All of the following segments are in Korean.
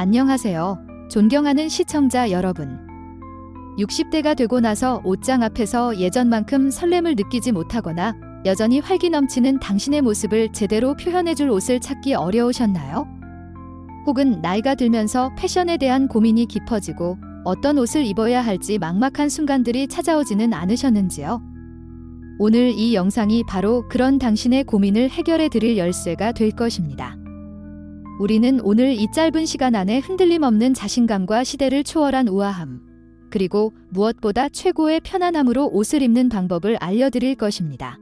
안녕하세요. 존경하는 시청자 여러분. 60대가 되고 나서 옷장 앞에서 예전만큼 설렘을 느끼지 못하거나 여전히 활기 넘치는 당신의 모습을 제대로 표현해줄 옷을 찾기 어려우셨나요? 혹은 나이가 들면서 패션에 대한 고민이 깊어지고 어떤 옷을 입어야 할지 막막한 순간들이 찾아오지는 않으셨는지요? 오늘 이 영상이 바로 그런 당신의 고민을 해결해 드릴 열쇠가 될 것입니다. 우리는 오늘 이 짧은 시간 안에 흔들림 없는 자신감과 시대를 초월한 우아함, 그리고 무엇보다 최고의 편안함으로 옷을 입는 방법을 알려드릴 것입니다.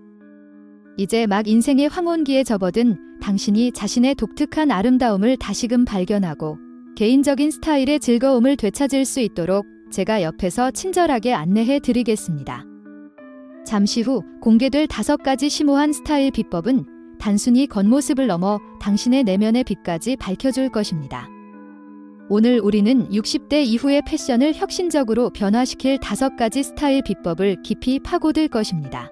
이제 막 인생의 황혼기에 접어든 당신이 자신의 독특한 아름다움을 다시금 발견하고 개인적인 스타일의 즐거움을 되찾을 수 있도록 제가 옆에서 친절하게 안내해 드리겠습니다. 잠시 후 공개될 5가지 심오한 스타일 비법은 단순히 겉모습을 넘어 당신의 내면의 빛까지 밝혀줄 것입니다. 오늘 우리는 60대 이후의 패션을 혁신적으로 변화시킬 5가지 스타일 비법을 깊이 파고들 것입니다.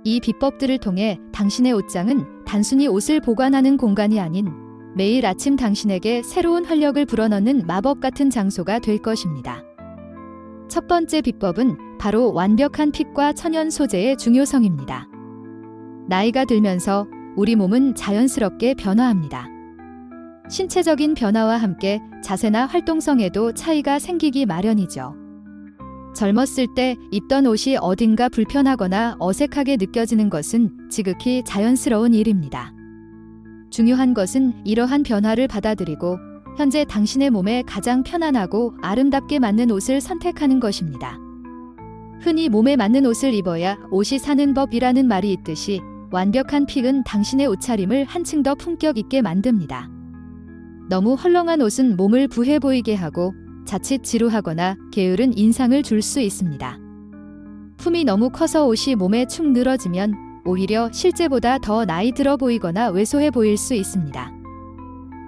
이 비법들을 통해 당신의 옷장은 단순히 옷을 보관하는 공간이 아닌 매일 아침 당신에게 새로운 활력을 불어넣는 마법 같은 장소가 될 것입니다. 첫 번째 비법은 바로 완벽한 핏과 천연 소재의 중요성입니다. 나이가 들면서 우리 몸은 자연스럽게 변화합니다. 신체적인 변화와 함께 자세나 활동성에도 차이가 생기기 마련이죠. 젊었을 때 입던 옷이 어딘가 불편하거나 어색하게 느껴지는 것은 지극히 자연스러운 일입니다. 중요한 것은 이러한 변화를 받아들이고 현재 당신의 몸에 가장 편안하고 아름답게 맞는 옷을 선택하는 것입니다. 흔히 몸에 맞는 옷을 입어야 옷이 사는 법이라는 말이 있듯이 완벽한 핏은 당신의 옷차림을 한층 더 품격 있게 만듭니다. 너무 헐렁한 옷은 몸을 부해 보이게 하고 자칫 지루하거나 게으른 인상을 줄 수 있습니다. 품이 너무 커서 옷이 몸에 축 늘어지면 오히려 실제보다 더 나이 들어 보이거나 왜소해 보일 수 있습니다.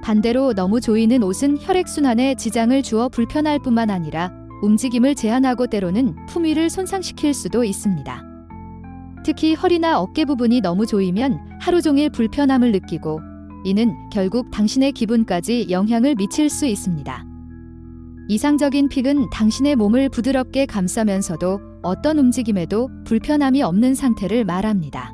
반대로 너무 조이는 옷은 혈액순환에 지장을 주어 불편할 뿐만 아니라 움직임을 제한하고 때로는 품위를 손상시킬 수도 있습니다. 특히 허리나 어깨 부분이 너무 조이면 하루 종일 불편함을 느끼고 이는 결국 당신의 기분까지 영향을 미칠 수 있습니다. 이상적인 핏은 당신의 몸을 부드럽게 감싸면서도 어떤 움직임에도 불편함이 없는 상태를 말합니다.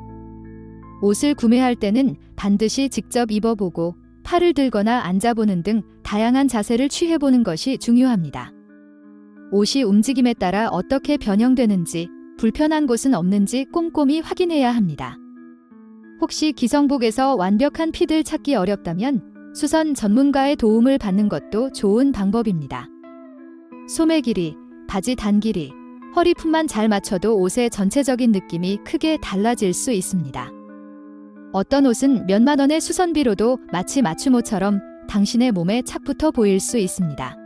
옷을 구매할 때는 반드시 직접 입어보고 팔을 들거나 앉아보는 등 다양한 자세를 취해보는 것이 중요합니다. 옷이 움직임에 따라 어떻게 변형되는지, 불편한 곳은 없는지 꼼꼼히 확인해야 합니다. 혹시 기성복에서 완벽한 핏을 찾기 어렵다면 수선 전문가의 도움을 받는 것도 좋은 방법입니다. 소매 길이, 바지 단 길이, 허리품만 잘 맞춰도 옷의 전체적인 느낌이 크게 달라질 수 있습니다. 어떤 옷은 몇만 원의 수선비로도 마치 맞춤옷처럼 당신의 몸에 착붙어 보일 수 있습니다.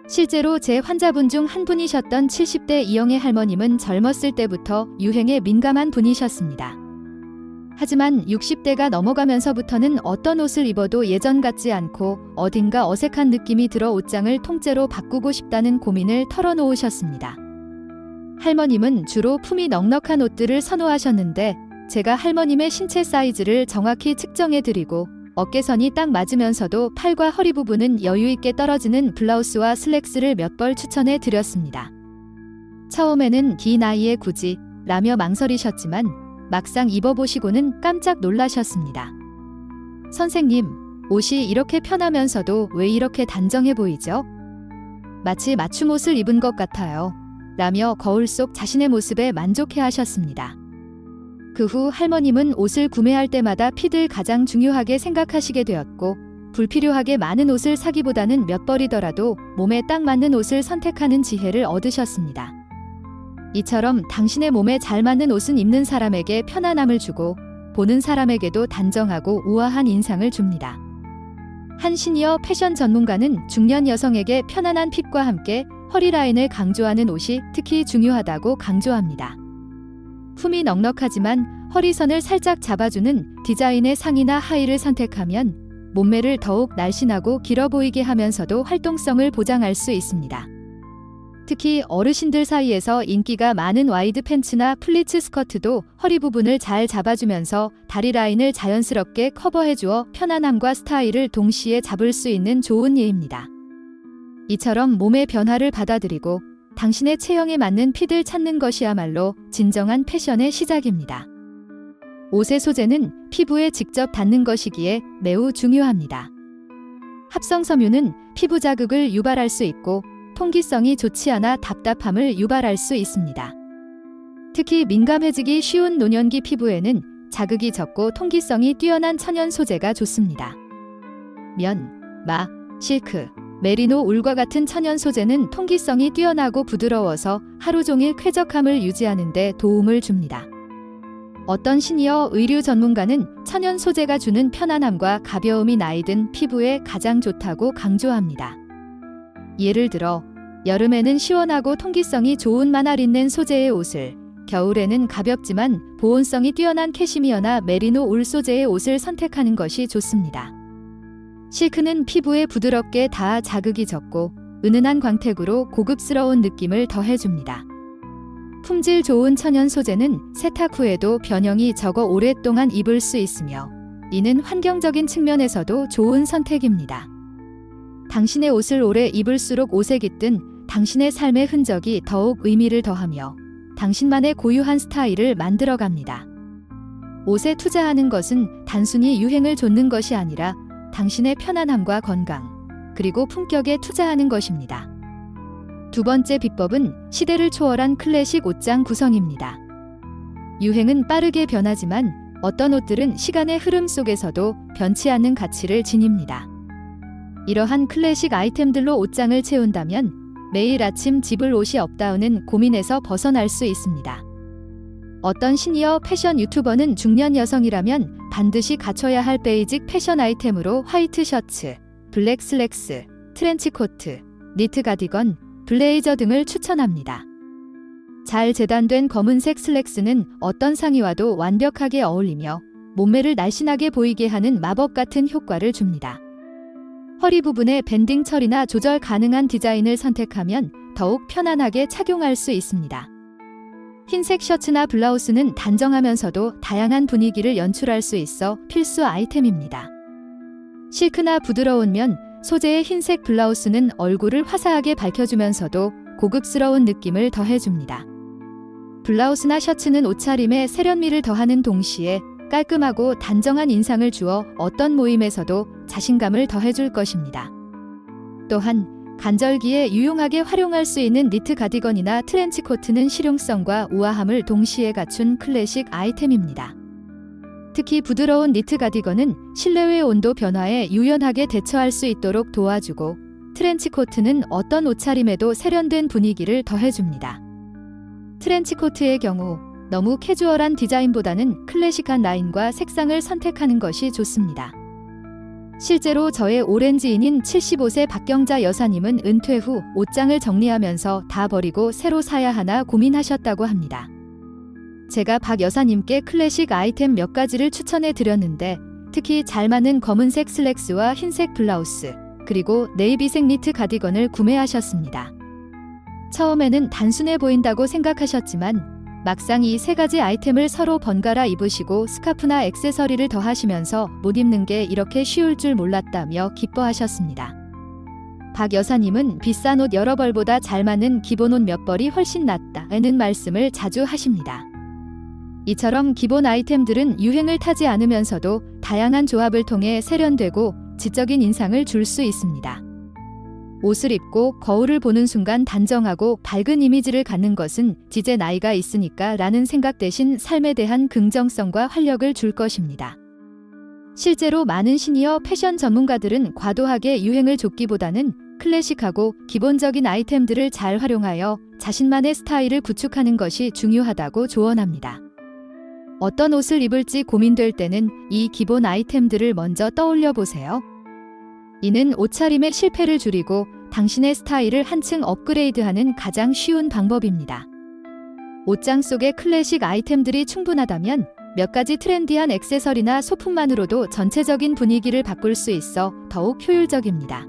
실제로 제 환자분 중 한 분이셨던 70대 이영애 할머님은 젊었을 때부터 유행에 민감한 분이셨습니다. 하지만 60대가 넘어가면서부터는 어떤 옷을 입어도 예전 같지 않고 어딘가 어색한 느낌이 들어 옷장을 통째로 바꾸고 싶다는 고민을 털어놓으셨습니다. 할머님은 주로 품이 넉넉한 옷들을 선호하셨는데 제가 할머님의 신체 사이즈를 정확히 측정해드리고 어깨선이 딱 맞으면서도 팔과 허리 부분은 여유있게 떨어지는 블라우스와 슬랙스를 몇 벌 추천해 드렸습니다. 처음에는 긴 나이에 굳이 라며 망설이셨지만 막상 입어보시고는 깜짝 놀라셨습니다. 선생님, 옷이 이렇게 편하면서도 왜 이렇게 단정해 보이죠? 마치 맞춤옷을 입은 것 같아요. 라며 거울 속 자신의 모습에 만족해 하셨습니다. 그 후 할머님은 옷을 구매할 때마다 핏을 가장 중요하게 생각하시게 되었고 불필요하게 많은 옷을 사기보다는 몇 벌이더라도 몸에 딱 맞는 옷을 선택하는 지혜를 얻으셨습니다. 이처럼 당신의 몸에 잘 맞는 옷은 입는 사람에게 편안함을 주고 보는 사람에게도 단정하고 우아한 인상을 줍니다. 한 시니어 패션 전문가는 중년 여성에게 편안한 핏과 함께 허리 라인을 강조하는 옷이 특히 중요하다고 강조합니다. 품이 넉넉하지만 허리선을 살짝 잡아주는 디자인의 상의나 하의를 선택하면 몸매를 더욱 날씬하고 길어 보이게 하면서도 활동성을 보장할 수 있습니다. 특히 어르신들 사이에서 인기가 많은 와이드 팬츠나 플리츠 스커트도 허리 부분을 잘 잡아주면서 다리 라인을 자연스럽게 커버해주어 편안함과 스타일을 동시에 잡을 수 있는 좋은 예입니다. 이처럼 몸의 변화를 받아들이고 당신의 체형에 맞는 핏을 찾는 것이야말로 진정한 패션의 시작입니다. 옷의 소재는 피부에 직접 닿는 것이기에 매우 중요합니다. 합성 섬유는 피부 자극을 유발할 수 있고 통기성이 좋지 않아 답답함을 유발할 수 있습니다. 특히 민감해지기 쉬운 노년기 피부에는 자극이 적고 통기성이 뛰어난 천연 소재가 좋습니다. 면, 마, 실크, 메리노 울과 같은 천연 소재는 통기성이 뛰어나고 부드러워서 하루 종일 쾌적함을 유지하는 데 도움을 줍니다. 어떤 시니어 의류 전문가는 천연 소재가 주는 편안함과 가벼움이 나이든 피부에 가장 좋다고 강조합니다. 예를 들어 여름에는 시원하고 통기성이 좋은 마나린넨 소재의 옷을, 겨울에는 가볍지만 보온성이 뛰어난 캐시미어나 메리노 울 소재의 옷을 선택하는 것이 좋습니다. 실크는 피부에 부드럽게 닿아 자극이 적고 은은한 광택으로 고급스러운 느낌을 더해줍니다. 품질 좋은 천연 소재는 세탁 후에도 변형이 적어 오랫동안 입을 수 있으며 이는 환경적인 측면에서도 좋은 선택입니다. 당신의 옷을 오래 입을수록 옷에 깃든 당신의 삶의 흔적이 더욱 의미를 더하며 당신만의 고유한 스타일을 만들어갑니다. 옷에 투자하는 것은 단순히 유행을 좇는 것이 아니라 당신의 편안함과 건강, 그리고 품격에 투자하는 것입니다. 두 번째 비법은 시대를 초월한 클래식 옷장 구성입니다. 유행은 빠르게 변하지만 어떤 옷들은 시간의 흐름 속에서도 변치 않는 가치를 지닙니다. 이러한 클래식 아이템들로 옷장을 채운다면 매일 아침 집을 옷이 없다우는 고민에서 벗어날 수 있습니다. 어떤 시니어 패션 유튜버는 중년 여성이라면 반드시 갖춰야 할 베이직 패션 아이템으로 화이트 셔츠, 블랙 슬랙스, 트렌치 코트, 니트 가디건, 블레이저 등을 추천합니다. 잘 재단된 검은색 슬랙스는 어떤 상의와도 완벽하게 어울리며 몸매를 날씬하게 보이게 하는 마법 같은 효과를 줍니다. 허리 부분에 밴딩 처리나 조절 가능한 디자인을 선택하면 더욱 편안하게 착용할 수 있습니다. 흰색 셔츠나 블라우스는 단정하면서도 다양한 분위기를 연출할 수 있어 필수 아이템입니다. 실크나 부드러운 면, 소재의 흰색 블라우스는 얼굴을 화사하게 밝혀주면서도 고급스러운 느낌을 더해줍니다. 블라우스나 셔츠는 옷차림에 세련미를 더하는 동시에 깔끔하고 단정한 인상을 주어 어떤 모임에서도 자신감을 더해줄 것입니다. 또한 간절기에 유용하게 활용할 수 있는 니트 가디건이나 트렌치 코트는 실용성과 우아함을 동시에 갖춘 클래식 아이템입니다. 특히 부드러운 니트 가디건은 실내외 온도 변화에 유연하게 대처할 수 있도록 도와주고 트렌치 코트는 어떤 옷차림에도 세련된 분위기를 더해줍니다. 트렌치 코트의 경우 너무 캐주얼한 디자인보다는 클래식한 라인과 색상을 선택하는 것이 좋습니다. 실제로 저의 오렌지인인 75세 박경자 여사님은 은퇴 후 옷장을 정리하면서 다 버리고 새로 사야 하나 고민하셨다고 합니다. 제가 박 여사님께 클래식 아이템 몇 가지를 추천해 드렸는데 특히 잘 맞는 검은색 슬랙스와 흰색 블라우스, 그리고 네이비색 니트 가디건을 구매하셨습니다. 처음에는 단순해 보인다고 생각하셨지만 막상 이 세 가지 아이템을 서로 번갈아 입으시고 스카프나 액세서리를 더하시면서 못 입는 게 이렇게 쉬울 줄 몰랐다며 기뻐하셨습니다. 박 여사님은 비싼 옷 여러 벌보다 잘 맞는 기본 옷 몇 벌이 훨씬 낫다는 말씀을 자주 하십니다. 이처럼 기본 아이템들은 유행을 타지 않으면서도 다양한 조합을 통해 세련되고 지적인 인상을 줄 수 있습니다. 옷을 입고 거울을 보는 순간 단정하고 밝은 이미지를 갖는 것은 이제 나이가 있으니까 라는 생각 대신 삶에 대한 긍정성과 활력을 줄 것입니다. 실제로 많은 시니어 패션 전문가들은 과도하게 유행을 좇기보다는 클래식하고 기본적인 아이템들을 잘 활용하여 자신만의 스타일을 구축하는 것이 중요하다고 조언합니다. 어떤 옷을 입을지 고민될 때는 이 기본 아이템들을 먼저 떠올려 보세요. 이는 옷차림의 실패를 줄이고 당신의 스타일을 한층 업그레이드하는 가장 쉬운 방법입니다. 옷장 속에 클래식 아이템들이 충분하다면 몇 가지 트렌디한 액세서리나 소품만으로도 전체적인 분위기를 바꿀 수 있어 더욱 효율적입니다.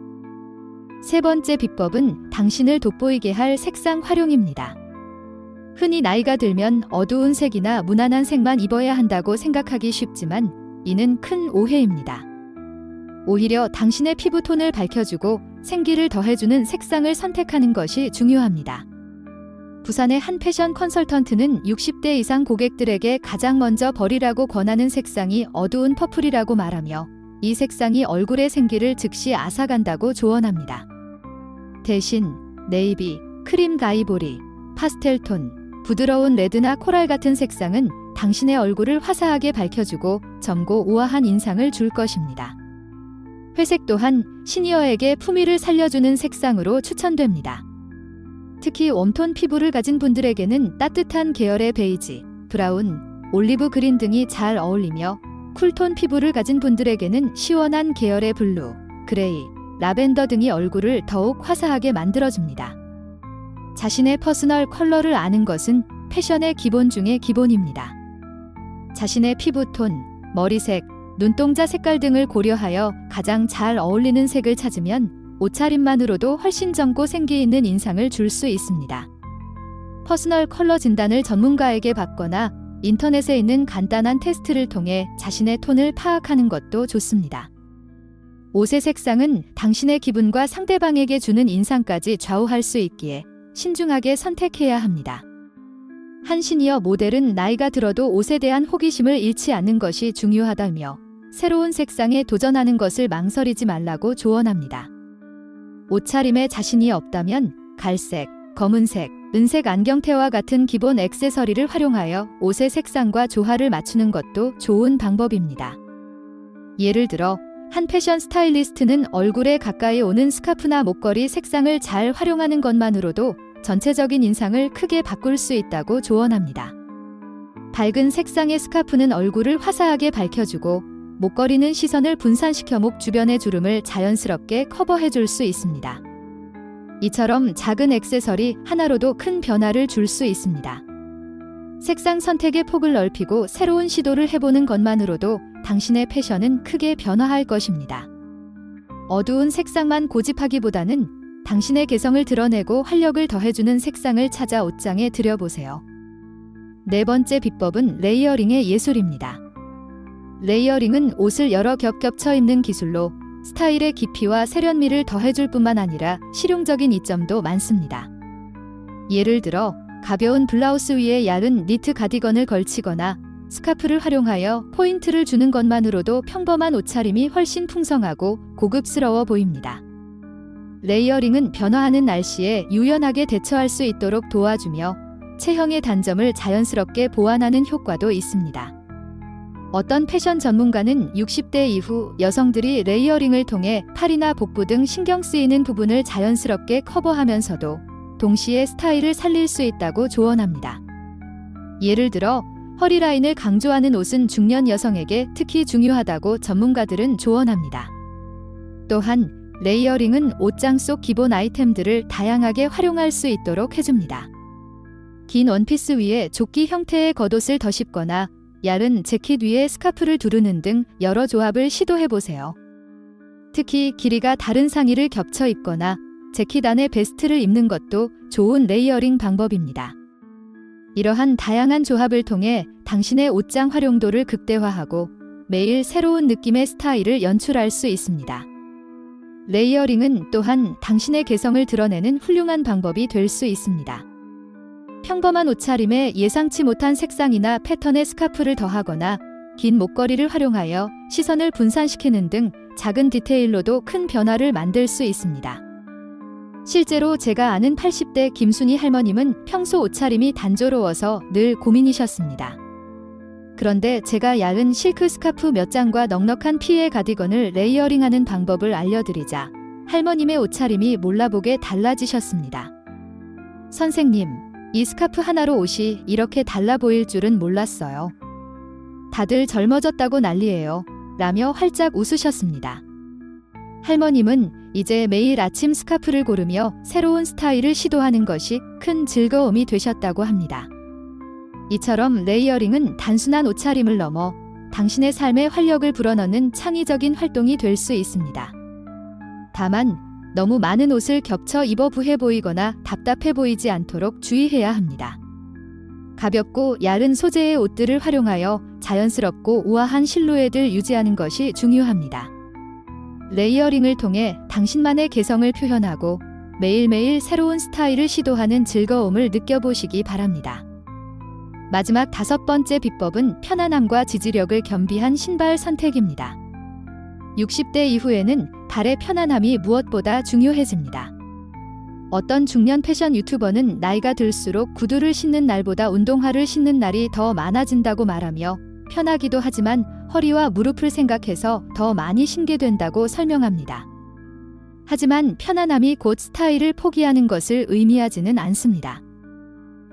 세 번째 비법은 당신을 돋보이게 할 색상 활용입니다. 흔히 나이가 들면 어두운 색이나 무난한 색만 입어야 한다고 생각하기 쉽지만 이는 큰 오해입니다. 오히려 당신의 피부톤을 밝혀주고 생기를 더해주는 색상을 선택하는 것이 중요합니다. 부산의 한 패션 컨설턴트는 60대 이상 고객들에게 가장 먼저 버리라고 권하는 색상이 어두운 퍼플이라고 말하며 이 색상이 얼굴의 생기를 즉시 앗아간다고 조언합니다. 대신 네이비, 크림 가이보리, 파스텔톤, 부드러운 레드나 코랄 같은 색상은 당신의 얼굴을 화사하게 밝혀주고 젊고 우아한 인상을 줄 것입니다. 회색 또한 시니어에게 품위를 살려주는 색상으로 추천됩니다. 특히 웜톤 피부를 가진 분들에게는 따뜻한 계열의 베이지, 브라운, 올리브 그린 등이 잘 어울리며 쿨톤 피부를 가진 분들에게는 시원한 계열의 블루, 그레이, 라벤더 등이 얼굴을 더욱 화사하게 만들어줍니다. 자신의 퍼스널 컬러를 아는 것은 패션의 기본 중의 기본입니다. 자신의 피부톤, 머리색, 눈동자 색깔 등을 고려하여 가장 잘 어울리는 색을 찾으면 옷차림만으로도 훨씬 젊고 생기 있는 인상을 줄 수 있습니다. 퍼스널 컬러 진단을 전문가에게 받거나 인터넷에 있는 간단한 테스트를 통해 자신의 톤을 파악하는 것도 좋습니다. 옷의 색상은 당신의 기분과 상대방에게 주는 인상까지 좌우할 수 있기에 신중하게 선택해야 합니다. 한 시니어 모델은 나이가 들어도 옷에 대한 호기심을 잃지 않는 것이 중요하다며 새로운 색상에 도전하는 것을 망설이지 말라고 조언합니다. 옷차림에 자신이 없다면 갈색, 검은색, 은색 안경테와 같은 기본 액세서리를 활용하여 옷의 색상과 조화를 맞추는 것도 좋은 방법입니다. 예를 들어 한 패션 스타일리스트는 얼굴에 가까이 오는 스카프나 목걸이 색상을 잘 활용하는 것만으로도 전체적인 인상을 크게 바꿀 수 있다고 조언합니다. 밝은 색상의 스카프는 얼굴을 화사하게 밝혀주고 목걸이는 시선을 분산시켜 목 주변의 주름을 자연스럽게 커버해 줄 수 있습니다. 이처럼 작은 액세서리 하나로도 큰 변화를 줄 수 있습니다. 색상 선택의 폭을 넓히고 새로운 시도를 해보는 것만으로도 당신의 패션은 크게 변화할 것입니다. 어두운 색상만 고집하기보다는 당신의 개성을 드러내고 활력을 더해주는 색상을 찾아 옷장에 들여보세요. 네 번째 비법은 레이어링의 예술입니다. 레이어링은 옷을 여러 겹 겹쳐 입는 기술로 스타일의 깊이와 세련미를 더해줄 뿐만 아니라 실용적인 이점도 많습니다. 예를 들어 가벼운 블라우스 위에 얇은 니트 가디건을 걸치거나 스카프를 활용하여 포인트를 주는 것만으로도 평범한 옷차림이 훨씬 풍성하고 고급스러워 보입니다. 레이어링은 변화하는 날씨에 유연하게 대처할 수 있도록 도와주며 체형의 단점을 자연스럽게 보완하는 효과도 있습니다. 어떤 패션 전문가는 60대 이후 여성들이 레이어링을 통해 팔이나 복부 등 신경 쓰이는 부분을 자연스럽게 커버하면서도 동시에 스타일을 살릴 수 있다고 조언합니다. 예를 들어 허리 라인을 강조하는 옷은 중년 여성에게 특히 중요하다고 전문가들은 조언합니다. 또한 레이어링은 옷장 속 기본 아이템들을 다양하게 활용할 수 있도록 해줍니다. 긴 원피스 위에 조끼 형태의 겉옷을 덧입거나 얇은 재킷 위에 스카프를 두르는 등 여러 조합을 시도해보세요. 특히 길이가 다른 상의를 겹쳐 입거나 재킷 안에 베스트를 입는 것도 좋은 레이어링 방법입니다. 이러한 다양한 조합을 통해 당신의 옷장 활용도를 극대화하고 매일 새로운 느낌의 스타일을 연출할 수 있습니다. 레이어링은 또한 당신의 개성을 드러내는 훌륭한 방법이 될 수 있습니다. 평범한 옷차림에 예상치 못한 색상이나 패턴의 스카프를 더하거나 긴 목걸이를 활용하여 시선을 분산시키는 등 작은 디테일로도 큰 변화를 만들 수 있습니다. 실제로 제가 아는 80대 김순희 할머님은 평소 옷차림이 단조로워서 늘 고민이셨습니다. 그런데 제가 얇은 실크 스카프 몇 장과 넉넉한 피해 가디건을 레이어링하는 방법을 알려드리자 할머님의 옷차림이 몰라보게 달라지셨습니다. 선생님, 이 스카프 하나로 옷이 이렇게 달라 보일 줄은 몰랐어요. 다들 젊어졌다고 난리예요. 라며 활짝 웃으셨습니다. 할머님은 이제 매일 아침 스카프를 고르며 새로운 스타일을 시도하는 것이 큰 즐거움이 되셨다고 합니다. 이처럼 레이어링은 단순한 옷차림을 넘어 당신의 삶에 활력을 불어넣는 창의적인 활동이 될 수 있습니다. 다만 너무 많은 옷을 겹쳐 입어 부해 보이거나 답답해 보이지 않도록 주의해야 합니다. 가볍고 얇은 소재의 옷들을 활용하여 자연스럽고 우아한 실루엣을 유지하는 것이 중요합니다. 레이어링을 통해 당신만의 개성을 표현하고 매일매일 새로운 스타일을 시도하는 즐거움을 느껴보시기 바랍니다. 마지막 5번째 비법은 편안함과 지지력을 겸비한 신발 선택입니다. 60대 이후에는 발의 편안함이 무엇보다 중요해집니다. 어떤 중년 패션 유튜버는 나이가 들수록 구두를 신는 날보다 운동화를 신는 날이 더 많아진다고 말하며 편하기도 하지만 허리와 무릎을 생각해서 더 많이 신게 된다고 설명합니다. 하지만 편안함이 곧 스타일을 포기하는 것을 의미하지는 않습니다.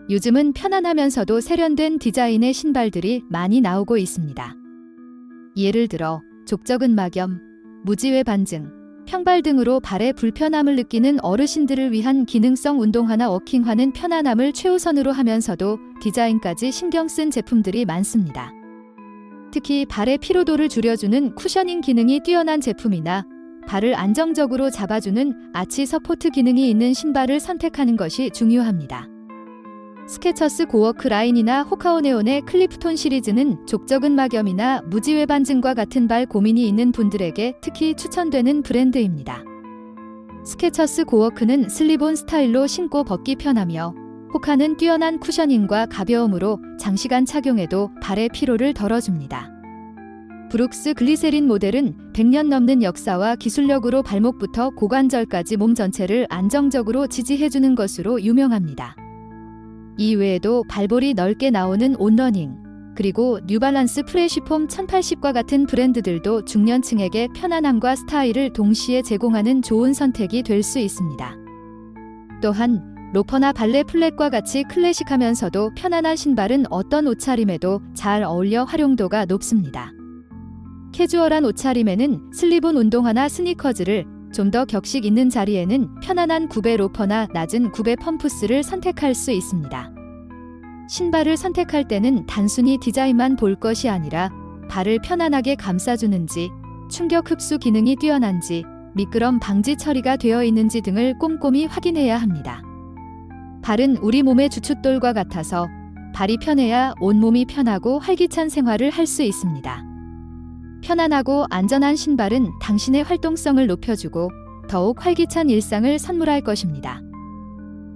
요즘은 편안하면서도 세련된 디자인의 신발들이 많이 나오고 있습니다. 예를 들어 족저근 막염, 무지외 반증, 평발 등으로 발의 불편함을 느끼는 어르신들을 위한 기능성 운동화나 워킹화는 편안함을 최우선으로 하면서도 디자인까지 신경 쓴 제품들이 많습니다. 특히 발의 피로도를 줄여주는 쿠셔닝 기능이 뛰어난 제품이나 발을 안정적으로 잡아주는 아치 서포트 기능이 있는 신발을 선택하는 것이 중요합니다. 스케쳐스 고워크 라인이나 호카오네온의 클리프톤 시리즈는 족저근 막염이나 무지외 반증과 같은 발 고민이 있는 분들에게 특히 추천되는 브랜드입니다. 스케쳐스 고워크는 슬립온 스타일로 신고 벗기 편하며 호카는 뛰어난 쿠셔닝과 가벼움으로 장시간 착용해도 발의 피로를 덜어줍니다. 브룩스 글리세린 모델은 100년 넘는 역사와 기술력으로 발목부터 고관절까지 몸 전체를 안정적으로 지지해주는 것으로 유명합니다. 이 외에도 발볼이 넓게 나오는 온러닝, 그리고 뉴발란스 프레쉬폼 1080과 같은 브랜드들도 중년층에게 편안함과 스타일을 동시에 제공하는 좋은 선택이 될 수 있습니다. 또한 로퍼나 발레 플랫과 같이 클래식하면서도 편안한 신발은 어떤 옷차림에도 잘 어울려 활용도가 높습니다. 캐주얼한 옷차림에는 슬립온 운동화나 스니커즈를, 좀 더 격식 있는 자리에는 편안한 굽의 로퍼나 낮은 굽의 펌프스를 선택할 수 있습니다. 신발을 선택할 때는 단순히 디자인만 볼 것이 아니라 발을 편안하게 감싸주는지, 충격 흡수 기능이 뛰어난지, 미끄럼 방지 처리가 되어 있는지 등을 꼼꼼히 확인해야 합니다. 발은 우리 몸의 주춧돌과 같아서 발이 편해야 온몸이 편하고 활기찬 생활을 할 수 있습니다. 편안하고 안전한 신발은 당신의 활동성을 높여주고 더욱 활기찬 일상을 선물할 것입니다.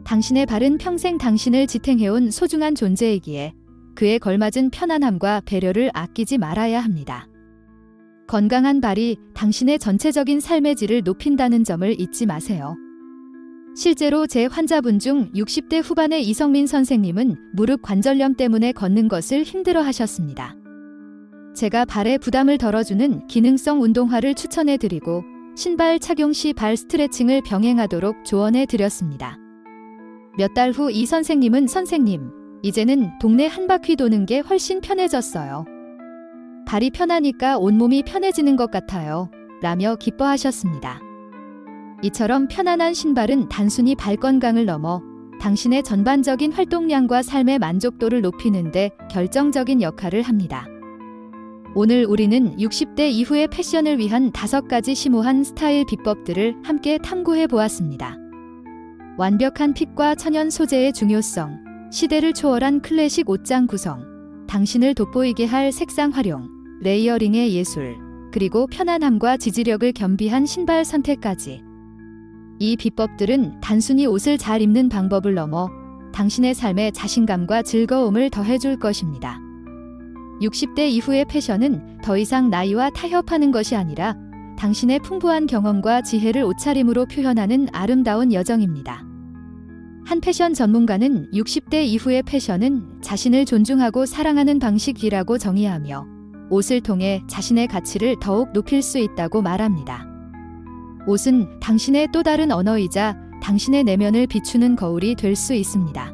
당신의 발은 평생 당신을 지탱해온 소중한 존재이기에 그에 걸맞은 편안함과 배려를 아끼지 말아야 합니다. 건강한 발이 당신의 전체적인 삶의 질을 높인다는 점을 잊지 마세요. 실제로 제 환자분 중 60대 후반의 이성민 선생님은 무릎 관절염 때문에 걷는 것을 힘들어 하셨습니다. 제가 발에 부담을 덜어주는 기능성 운동화를 추천해드리고 신발 착용 시 발 스트레칭을 병행하도록 조언해드렸습니다. 몇 달 후 이 선생님은 "선생님, 이제는 동네 한 바퀴 도는 게 훨씬 편해졌어요. 발이 편하니까 온몸이 편해지는 것 같아요." 라며 기뻐하셨습니다. 이처럼 편안한 신발은 단순히 발 건강을 넘어 당신의 전반적인 활동량과 삶의 만족도를 높이는 데 결정적인 역할을 합니다. 오늘 우리는 60대 이후의 패션을 위한 5가지 심오한 스타일 비법들을 함께 탐구해 보았습니다. 완벽한 핏과 천연 소재의 중요성, 시대를 초월한 클래식 옷장 구성, 당신을 돋보이게 할 색상 활용, 레이어링의 예술, 그리고 편안함과 지지력을 겸비한 신발 선택까지. 이 비법들은 단순히 옷을 잘 입는 방법을 넘어 당신의 삶에 자신감과 즐거움을 더해줄 것입니다. 60대 이후의 패션은 더 이상 나이와 타협하는 것이 아니라 당신의 풍부한 경험과 지혜를 옷차림으로 표현하는 아름다운 여정입니다. 한 패션 전문가는 60대 이후의 패션은 자신을 존중하고 사랑하는 방식이라고 정의하며 옷을 통해 자신의 가치를 더욱 높일 수 있다고 말합니다. 옷은 당신의 또 다른 언어이자 당신의 내면을 비추는 거울이 될 수 있습니다.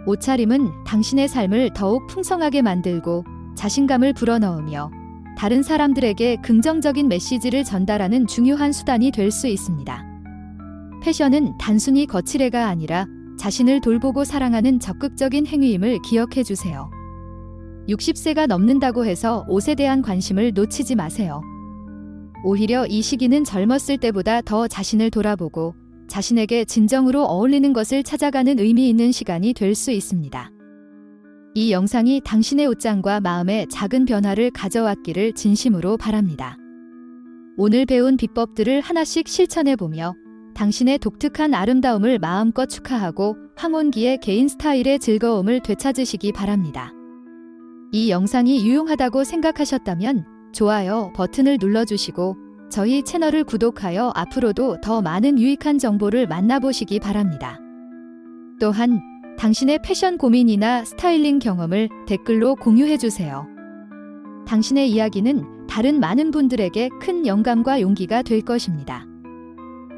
옷차림은 당신의 삶을 더욱 풍성하게 만들고 자신감을 불어넣으며 다른 사람들에게 긍정적인 메시지를 전달하는 중요한 수단이 될 수 있습니다. 패션은 단순히 거칠애가 아니라 자신을 돌보고 사랑하는 적극적인 행위임을 기억해 주세요. 60세가 넘는다고 해서 옷에 대한 관심을 놓치지 마세요. 오히려 이 시기는 젊었을 때보다 더 자신을 돌아보고 자신에게 진정으로 어울리는 것을 찾아가는 의미 있는 시간이 될 수 있습니다. 이 영상이 당신의 옷장과 마음에 작은 변화를 가져왔기를 진심으로 바랍니다. 오늘 배운 비법들을 하나씩 실천해보며 당신의 독특한 아름다움을 마음껏 축하하고 황혼기의 개인 스타일의 즐거움을 되찾으시기 바랍니다. 이 영상이 유용하다고 생각하셨다면 좋아요 버튼을 눌러주시고 저희 채널을 구독하여 앞으로도 더 많은 유익한 정보를 만나보시기 바랍니다. 또한 당신의 패션 고민이나 스타일링 경험을 댓글로 공유해주세요. 당신의 이야기는 다른 많은 분들에게 큰 영감과 용기가 될 것입니다.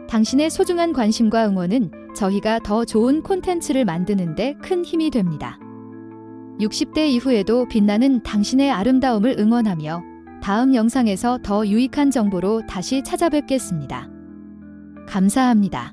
당신의 소중한 관심과 응원은 저희가 더 좋은 콘텐츠를 만드는 데 큰 힘이 됩니다. 60대 이후에도 빛나는 당신의 아름다움을 응원하며 다음 영상에서 더 유익한 정보로 다시 찾아뵙겠습니다. 감사합니다.